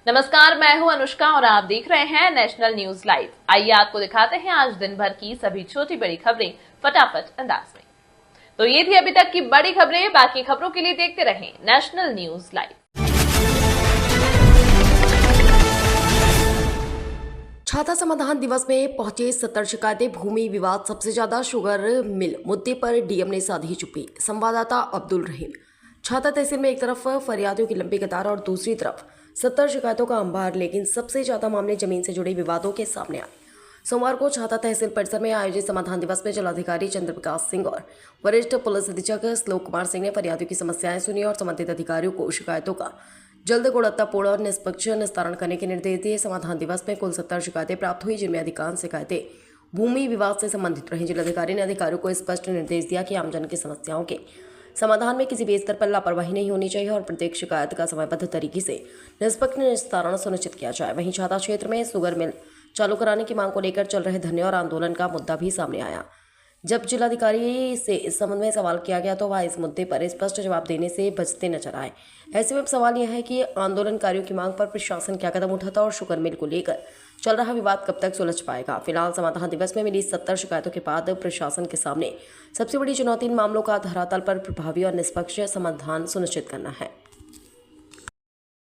नमस्कार, मैं हूं अनुष्का और आप देख रहे हैं नेशनल न्यूज लाइव। आइए आपको दिखाते हैं आज दिन भर की सभी छोटी बड़ी खबरें फटाफट अंदाज में। तो ये थी अभी तक की बड़ी खबरें। बाकी खबरों के लिए देखते रहें नेशनल न्यूज लाइव। छाता समाधान दिवस में पहुंचे 70 शिकायतें। भूमि विवाद सबसे ज्यादा शुगर मिल मुद्दे पर डीएम ने साधी चुप्पी। संवाददाता अब्दुल रहीम। छाता तहसील में एक तरफ फरियादियों की लंबी कतार और दूसरी तरफ 70 शिकायतों का अंबार, लेकिन सबसे ज्यादा मामले जमीन से जुड़े विवादों के सामने आए। सोमवार को छाता तहसील परिसर में आयोजित समाधान दिवस में जिलाधिकारी चंद्र प्रकाश सिंह और वरिष्ठ पुलिस अधीक्षक श्लोक कुमार सिंह ने फरियादियों की समस्याएं सुनी और संबंधित अधिकारियों को शिकायतों का जल्द गुणवत्तापूर्ण और निष्पक्ष निस्तारण करने के निर्देश दिए। समाधान दिवस में कुल 70 शिकायतें प्राप्त हुई, जिनमें अधिकांश शिकायतें भूमि विवाद से संबंधित रहीं। जिलाधिकारी ने अधिकारियों को स्पष्ट निर्देश दिया कि आमजन की समस्याओं के समाधान में किसी भी स्तर पर लापरवाही नहीं होनी चाहिए और प्रत्येक शिकायत का समयबद्ध तरीके से निष्पक्ष निस्तारण सुनिश्चित किया जाए। वहीं छाता क्षेत्र में शुगर मिल चालू कराने की मांग को लेकर चल रहे धरने और आंदोलन का मुद्दा भी सामने आया। जब जिलाधिकारी से इस संबंध में सवाल किया गया तो वह इस मुद्दे पर स्पष्ट जवाब देने से बचते नजर आए। ऐसे में सवाल यह है कि आंदोलनकारियों की मांग पर प्रशासन क्या कदम उठाता और शुगर मिल को लेकर चल रहा विवाद कब तक सुलझ पाएगा। फिलहाल समाधान दिवस में मिली 70 शिकायतों के बाद प्रशासन के सामने सबसे बड़ी चुनौती इन मामलों का धरातल पर प्रभावी और निष्पक्ष समाधान सुनिश्चित करना है।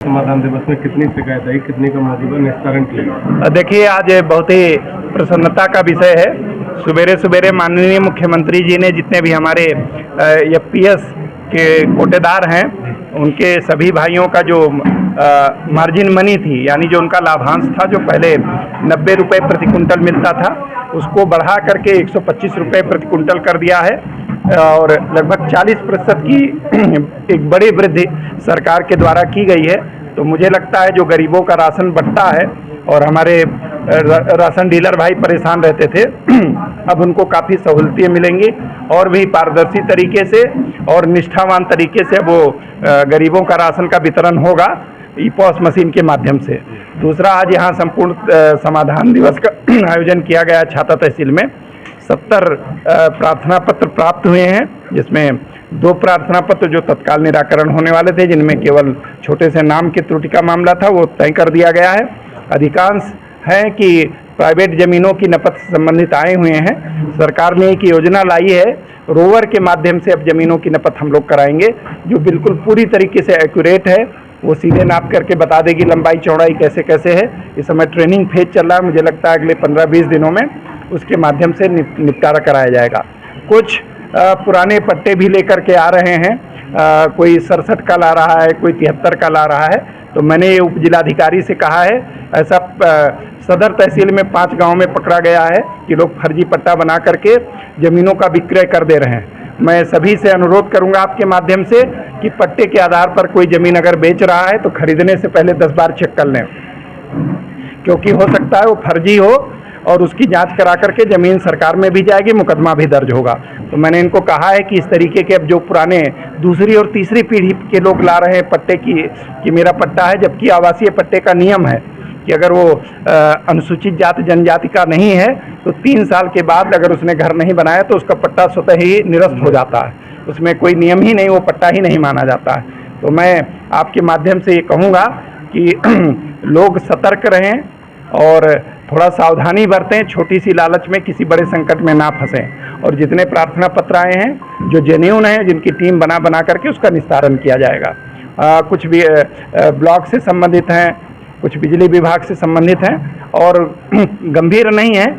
समाधान दिवस में कितनी शिकायत आई, कितनी का मौजूदा निस्तारण किया? देखिए, आज बहुत ही प्रसन्नता का विषय है। सवेरे सवेरे माननीय मुख्यमंत्री जी ने जितने भी हमारे एफपीएस के कोटेदार हैं उनके सभी भाइयों का जो मार्जिन मनी थी, यानी जो उनका लाभांश था, जो पहले 90 रुपये प्रति कुंटल मिलता था, उसको बढ़ा करके 125 रुपये प्रति कुंटल कर दिया है और लगभग 40% की एक बड़ी वृद्धि सरकार के द्वारा की गई है। तो मुझे लगता है जो गरीबों का राशन बंटता है और हमारे राशन डीलर भाई परेशान रहते थे, अब उनको काफ़ी सहूलतें मिलेंगी और भी पारदर्शी तरीके से और निष्ठावान तरीके से वो गरीबों का राशन का वितरण होगा ई-पॉस मशीन के माध्यम से। दूसरा, आज यहाँ संपूर्ण समाधान दिवस का आयोजन किया गया छाता तहसील में। 70 प्रार्थना पत्र प्राप्त हुए हैं, जिसमें 2 प्रार्थना पत्र जो तत्काल निराकरण होने वाले थे, जिनमें केवल छोटे से नाम की त्रुटि का मामला था, वो तय कर दिया गया है। अधिकांश हैं कि प्राइवेट ज़मीनों की नपत से संबंधित आए हुए हैं। सरकार ने एक योजना लाई है, रोवर के माध्यम से अब ज़मीनों की नपत हम लोग कराएंगे, जो बिल्कुल पूरी तरीके से एक्यूरेट है। वो सीधे नाप करके बता देगी लंबाई चौड़ाई कैसे कैसे है। इस समय ट्रेनिंग फेज चल रहा है, मुझे लगता है अगले 15-20 दिनों में उसके माध्यम से निपटारा कराया जाएगा। कुछ पुराने पट्टे भी लेकर के आ रहे हैं, कोई 67 का ला रहा है, कोई 73 का ला रहा है। तो मैंने ये उप जिलाधिकारी से कहा है, ऐसा सदर तहसील में 5 गांव में पकड़ा गया है कि लोग फर्जी पट्टा बना करके ज़मीनों का विक्रय कर दे रहे हैं। मैं सभी से अनुरोध करूंगा आपके माध्यम से कि पट्टे के आधार पर कोई ज़मीन अगर बेच रहा है तो खरीदने से पहले 10 बार चेक कर लें, क्योंकि हो सकता है वो फर्जी हो और उसकी जांच करा करके ज़मीन सरकार में भी जाएगी, मुकदमा भी दर्ज होगा। तो मैंने इनको कहा है कि इस तरीके के अब जो पुराने दूसरी और तीसरी पीढ़ी के लोग ला रहे हैं पट्टे कि मेरा पट्टा है, जबकि आवासीय पट्टे का नियम है कि अगर वो अनुसूचित जाति जनजाति का नहीं है तो 3 साल के बाद अगर उसने घर नहीं बनाया तो उसका पट्टा स्वतः ही निरस्त हो जाता है, उसमें कोई नियम ही नहीं, वो पट्टा ही नहीं माना जाता है। तो मैं आपके माध्यम से ये कहूँगा कि लोग सतर्क रहें और थोड़ा सावधानी बरतें, छोटी सी लालच में किसी बड़े संकट में ना फंसें। और जितने प्रार्थना पत्र आए हैं जो जेन्युइन हैं, जिनकी टीम बना करके उसका निस्तारण किया जाएगा। कुछ भी ब्लॉक से संबंधित हैं, कुछ बिजली विभाग से संबंधित हैं और गंभीर नहीं है।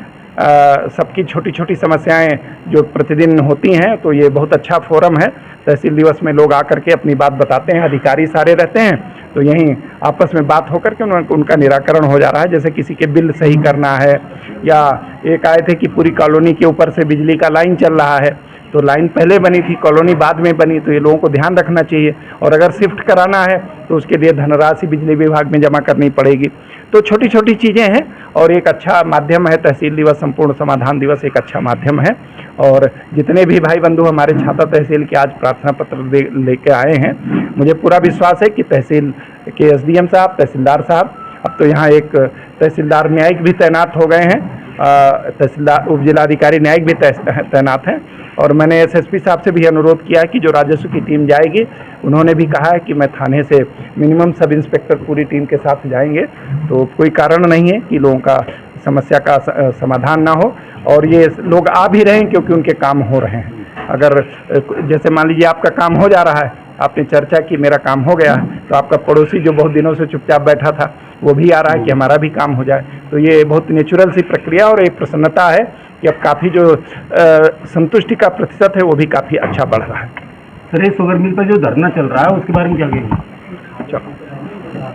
सबकी छोटी छोटी समस्याएं जो प्रतिदिन होती हैं, तो ये बहुत अच्छा फोरम है। तहसील दिवस में लोग आकर के अपनी बात बताते हैं, अधिकारी सारे रहते हैं, तो यहीं आपस में बात होकर के उनका निराकरण हो जा रहा है। जैसे किसी के बिल सही करना है, या एक आए थे कि पूरी कॉलोनी के ऊपर से बिजली का लाइन चल रहा है, तो लाइन पहले बनी थी, कॉलोनी बाद में बनी, तो ये लोगों को ध्यान रखना चाहिए। और अगर शिफ्ट कराना है तो उसके लिए धनराशि बिजली विभाग में जमा करनी पड़ेगी। तो छोटी छोटी चीज़ें हैं और एक अच्छा माध्यम है तहसील दिवस, संपूर्ण समाधान दिवस एक अच्छा माध्यम है। और जितने भी भाई बंधु हमारे छाता तहसील के आज प्रार्थना पत्र लेके आए हैं, मुझे पूरा विश्वास है कि तहसील के एसडीएम साहब, तहसीलदार साहब, अब तो यहाँ एक तहसीलदार न्यायिक भी तैनात हो गए हैं, तहसीलदार उप जिलाधिकारी न्यायिक भी तैनात हैं। और मैंने एसएसपी साहब से भी अनुरोध किया कि जो राजस्व की टीम जाएगी, उन्होंने भी कहा है कि मैं थाने से मिनिमम सब इंस्पेक्टर पूरी टीम के साथ जाएंगे। तो कोई कारण नहीं है कि लोगों का समस्या का समाधान ना हो, और ये लोग आ भी रहे हैं क्योंकि उनके काम हो रहे हैं। अगर जैसे मान लीजिए आपका काम हो जा रहा है, आपने चर्चा की मेरा काम हो गया, तो आपका पड़ोसी जो बहुत दिनों से चुपचाप बैठा था वो भी आ रहा है कि हमारा भी काम हो जाए। तो ये बहुत नेचुरल सी प्रक्रिया और एक प्रसन्नता है कि अब काफ़ी जो संतुष्टि का प्रतिशत है वो भी काफ़ी अच्छा बढ़ रहा है। सर, ये शुगर मिल पर जो धरना चल रहा है उसके बारे में क्या कहेंगे? चलो।